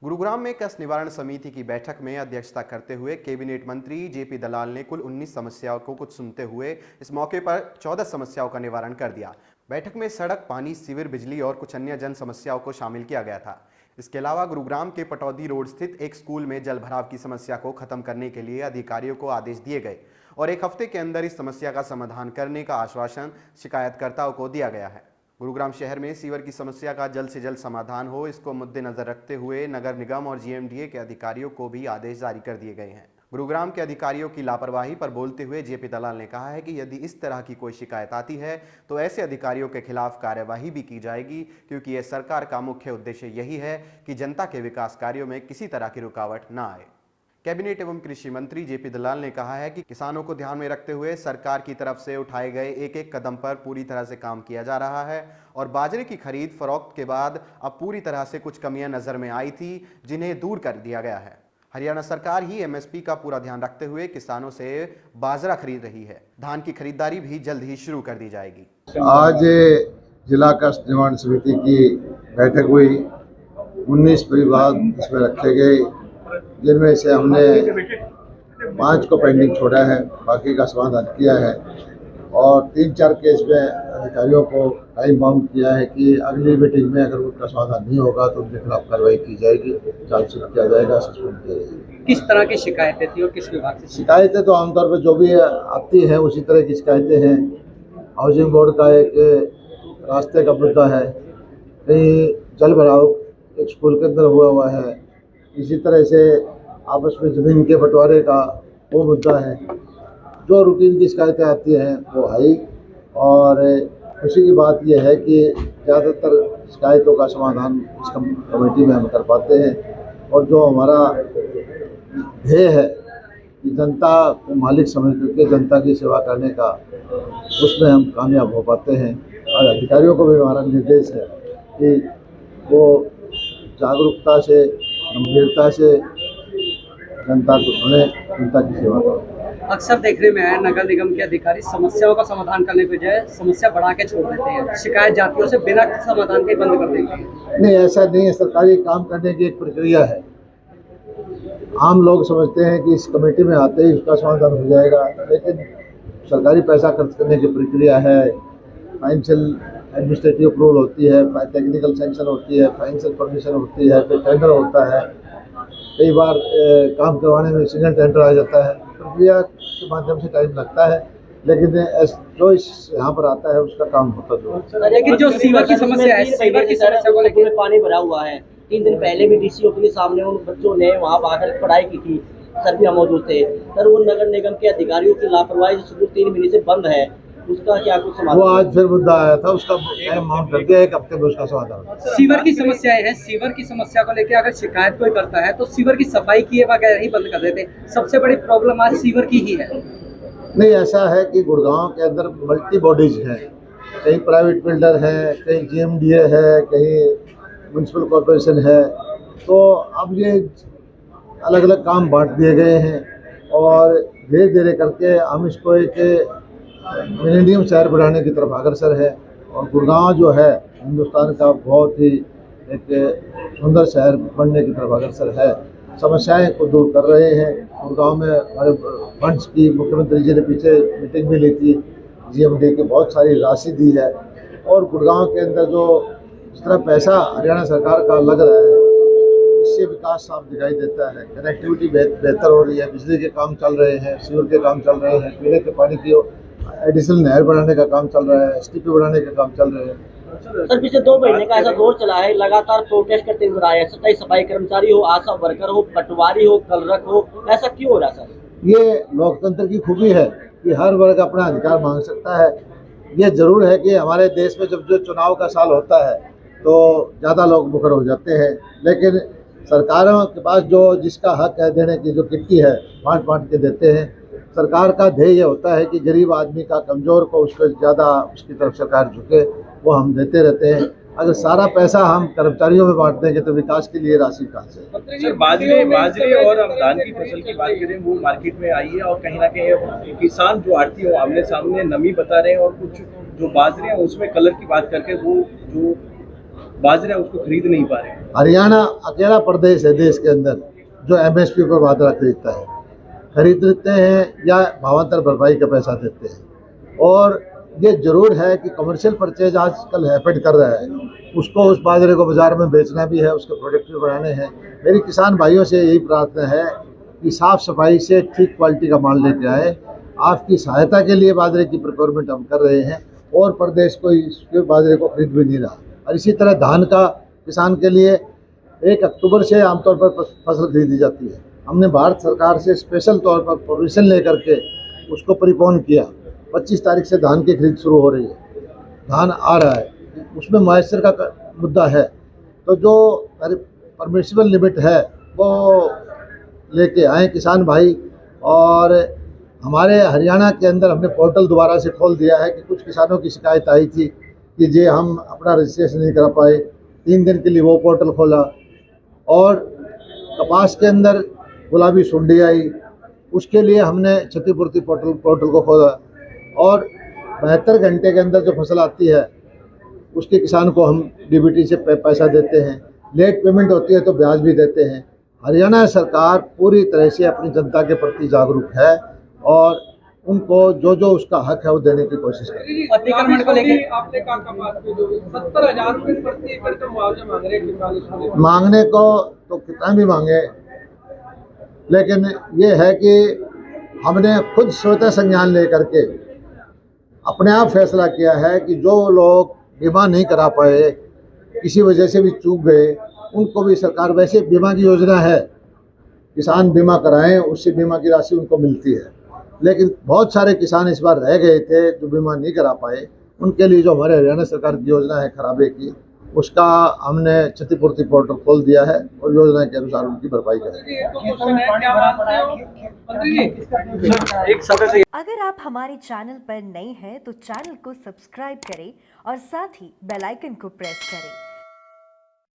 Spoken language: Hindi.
गुरुग्राम में कष्ट निवारण समिति की बैठक में अध्यक्षता करते हुए कैबिनेट मंत्री जेपी दलाल ने कुल 19 समस्याओं को कुछ सुनते हुए इस मौके पर 14 समस्याओं का निवारण कर दिया। बैठक में सड़क, पानी, सीवर, बिजली और कुछ अन्य जन समस्याओं को शामिल किया गया था। इसके अलावा गुरुग्राम के पटौदी रोड स्थित एक स्कूल में जल भराव की समस्या को खत्म करने के लिए अधिकारियों को आदेश दिए गए और एक हफ्ते के अंदर इस समस्या का समाधान करने का आश्वासन शिकायतकर्ताओं को दिया गया है। गुरुग्राम शहर में सीवर की समस्या का जल्द से जल्द समाधान हो, इसको मद्देनजर रखते हुए नगर निगम और जीएमडीए के अधिकारियों को भी आदेश जारी कर दिए गए हैं। गुरुग्राम के अधिकारियों की लापरवाही पर बोलते हुए जेपी दलाल ने कहा है कि यदि इस तरह की कोई शिकायत आती है तो ऐसे अधिकारियों के खिलाफ कार्यवाही भी की जाएगी, क्योंकि यह सरकार का मुख्य उद्देश्य यही है कि जनता के विकास कार्यों में किसी तरह की रुकावट न आए। कैबिनेट एवं कृषि मंत्री जेपी दलाल ने कहा है कि किसानों को ध्यान में रखते हुए सरकार की तरफ से उठाए गए एक एक कदम पर पूरी तरह से काम किया जा रहा है और बाजरे की खरीद फरोख्त के बाद अब पूरी तरह से कुछ कमियां नजर में आई थी, जिन्हें दूर कर दिया गया है। हरियाणा सरकार ही एमएसपी का पूरा ध्यान रखते हुए किसानों से बाजरा खरीद रही है। धान की खरीदारी भी जल्द ही शुरू कर दी जाएगी। आज जिला कष्ट निवारण समिति की बैठक हुई। 19 विभाग इसमें रखे गए, जिनमें से हमने 5 को पेंडिंग छोड़ा है, बाकी का समाधान किया है और 3-4 केस में अधिकारियों को टाइम बाउंड किया है कि अगली मीटिंग में अगर उनका समाधान नहीं होगा तो उनके खिलाफ कार्रवाई की जाएगी, चार्जशीट किया जाएगा, सस्पेंड किया जाएगा। किस तरह की शिकायतें थी और किस विभाग से? शिकायतें तो आमतौर पर जो भी आती है उसी तरह की शिकायतें हैं। हाउसिंग बोर्ड का एक रास्ते का मुद्दा है, कहीं जल भराव एक स्कूल के अंदर हुआ है, इसी तरह से आपस में ज़मीन के बंटवारे का वो मुद्दा है। जो रूटीन की शिकायतें आती हैं वो आई और खुशी की बात यह है कि ज़्यादातर शिकायतों का समाधान इस कमेटी में हम कर पाते हैं और जो हमारा ध्येय है कि जनता को मालिक समझ करके जनता की सेवा करने का, उसमें हम कामयाब हो पाते हैं। और अधिकारियों को भी हमारा निर्देश है कि वो जागरूकता से, गंभीरता से जनता को सुने, जनता की सेवा करें। अक्सर देखने में है नगर निगम के अधिकारी समस्याओं का समाधान करने के बजाय समस्या बढ़ा के छोड़ देते हैं, शिकायत जातियों से बिना समाधान के बंद कर देते हैं। नहीं, ऐसा नहीं है। सरकारी काम करने की एक प्रक्रिया है। आम लोग समझते हैं कि इस कमेटी में आते ही उसका समाधान हो जाएगा, लेकिन सरकारी पैसा खर्च करने की प्रक्रिया है। फाइनेंशियल एडमिनिस्ट्रेटिव अप्रूवल होती है, टेक्निकल सैंक्शन होती है, फाइनेंशियल परमिशन होती है, फिर टेंडर होता है। कई बार काम करवाने में सिंगल टेंडर आ जाता है। प्रक्रिया के माध्यम से टाइम लगता है, लेकिन जो इस यहाँ पर आता है उसका काम होता है। लेकिन जो सीवर की समस्या है, सीवर की समस्या को लेकर पानी भरा हुआ है। 3 दिन पहले भी डीसी ऑफिस के सामने उन बच्चों ने वहाँ आकर पढ़ाई की थी, सर भी मौजूद थे। सर, वो नगर निगम के अधिकारियों की लापरवाही से शुरू 3 महीने से बंद है, उसका क्या कुछ समाधान? वो आज फिर मुद्दा आया था, उसका टाइम बाउंड कर दिया, एक हफ्ते में उसका समाधान। सीवर की समस्याएं हैं, सीवर की समस्या को लेकर अगर शिकायत कोई करता है तो सीवर की सफाई किए बगैर ही बंद कर देते। सबसे बड़ी प्रॉब्लम आज सीवर की ही है। नहीं, ऐसा है कि गुड़गांव के अंदर मल्टी बॉडीज हैं, कहीं प्राइवेट बिल्डर हैं, कहीं जीएमडीए है, कहीं म्यूनसिपल कॉरपोरेशन है। तो अब ये अलग अलग काम बांट दिए गए हैं और धीरे धीरे करके हम इसको एक मिलेनियम शहर बनाने की तरफ अग्रसर है। और गुड़गांव जो है हिंदुस्तान का बहुत ही एक सुंदर शहर बनने की तरफ अग्रसर है। समस्याएं को दूर कर रहे हैं। गुड़गांव में हमारे फंड्स की मुख्यमंत्री जी ने पीछे मीटिंग भी ली थी, जीएमडी की बहुत सारी राशि दी है और गुड़गांव के अंदर जो जिस तरह पैसा हरियाणा सरकार का लग रहा है, इससे विकास साफ दिखाई देता है। कनेक्टिविटी बेहतर हो रही है, बिजली के काम चल रहे हैं, सीवर के काम चल रहे हैं, पीने के पानी की एडिशनल नहर बनाने का काम चल रहा है, एसटीपी बनाने का काम चल रहे हैं। सर, पिछले 2 महीने का ऐसा दौर चला है, लगातार प्रोटेस्ट करते हुए रहा है, चाहे सफाई कर्मचारी हो, आशा वर्कर हो, पटवारी हो, कलरक हो, ऐसा क्यों हो रहा सर? ये लोकतंत्र की खूबी है कि हर वर्ग अपना अधिकार मांग सकता है। ये जरूर है कि हमारे देश में जब जो चुनाव का साल होता है तो ज़्यादा लोग मुखर हो जाते हैं, लेकिन सरकारों के पास जो जिसका हक है देने की, जो किट्टी है, बांट बांट के देते हैं। सरकार का ध्येय ये होता है कि गरीब आदमी का, कमज़ोर को, उसको ज़्यादा उसकी तरफ सरकार झुके, वो हम देते रहते हैं। अगर सारा पैसा हम कर्मचारियों में बांट देंगे तो विकास के लिए राशि कहाँ से? सर, बाजरे और अब धान की फसल की बात करें, वो मार्केट में आई है और कहीं ना कहीं किसान जो आड़ती हो आमने सामने नमी बता रहे हैं और कुछ जो बाजरे हैं उसमें कलर की बात करके वो जो बाजरा उसको खरीद नहीं पा रहे हैं। हरियाणा अकेला प्रदेश है देश के अंदर जो एमएसपी पर बाजरा खरीदता है, खरीदते हैं या भावांतर भरपाई का पैसा देते हैं। और ये जरूर है कि कमर्शियल परचेज आजकल हैपेंड कर रहा है, उसको उस बाजरे को बाजार में बेचना भी है, उसके प्रोडक्ट भी बनाने हैं। मेरी किसान भाइयों से यही प्रार्थना है कि साफ सफाई से ठीक क्वालिटी का माल लेके आए। आपकी सहायता के लिए बाजरे की प्रोक्योरमेंट हम कर रहे हैं और प्रदेश को इसके बाजरे को खरीद भी नहीं रहा। और इसी तरह धान का किसान के लिए 1 अक्टूबर से आमतौर पर फसल खरीदी जाती है। हमने भारत सरकार से स्पेशल तौर पर परमिशन लेकर के उसको परिपोन किया। 25 तारीख से धान की खरीद शुरू हो रही है, धान आ रहा है, उसमें मॉइस्चर का मुद्दा है, तो जो परमिशिबल लिमिट है वो लेके आए किसान भाई। और हमारे हरियाणा के अंदर हमने पोर्टल दोबारा से खोल दिया है कि कुछ किसानों की शिकायत आई थी कि जे हम अपना रजिस्ट्रेशन नहीं करा पाए, 3 दिन के लिए वो पोर्टल खोला। और कपास के अंदर गुलाबी सुंडी आई, उसके लिए हमने क्षतिपूर्ति पोर्टल को खोला। और 72 घंटे के अंदर जो फसल आती है उसके किसान को हम डीबीटी से पैसा देते हैं, लेट पेमेंट होती है तो ब्याज भी देते हैं। हरियाणा सरकार पूरी तरह से अपनी जनता के प्रति जागरूक है और उनको जो जो उसका हक है वो देने की कोशिश कर रही है। अतिक्रमण को लेकर आपने कहा कपास में जो 70,000 रुपये प्रति एकड़ का मुआवजा मांग रहे हैं किसान। मांगने को तो कितना भी मांगे, लेकिन ये है कि हमने खुद स्वतः संज्ञान लेकर के अपने आप फैसला किया है कि जो लोग बीमा नहीं करा पाए, किसी वजह से भी चूक गए, उनको भी सरकार, वैसे बीमा की योजना है, किसान बीमा कराएं, उससे बीमा की राशि उनको मिलती है। लेकिन बहुत सारे किसान इस बार रह गए थे जो बीमा नहीं करा पाए, उनके लिए जो हमारे हरियाणा सरकार की योजना है खराबे की, उसका हमने क्षतिपूर्ति पोर्टल खोल दिया है और योजना के अनुसार उनकी भरपाई करेंगे। एक सदस्य अगर आप हमारे चैनल पर नए हैं तो चैनल को सब्सक्राइब करें और साथ ही बेल आइकन को प्रेस करें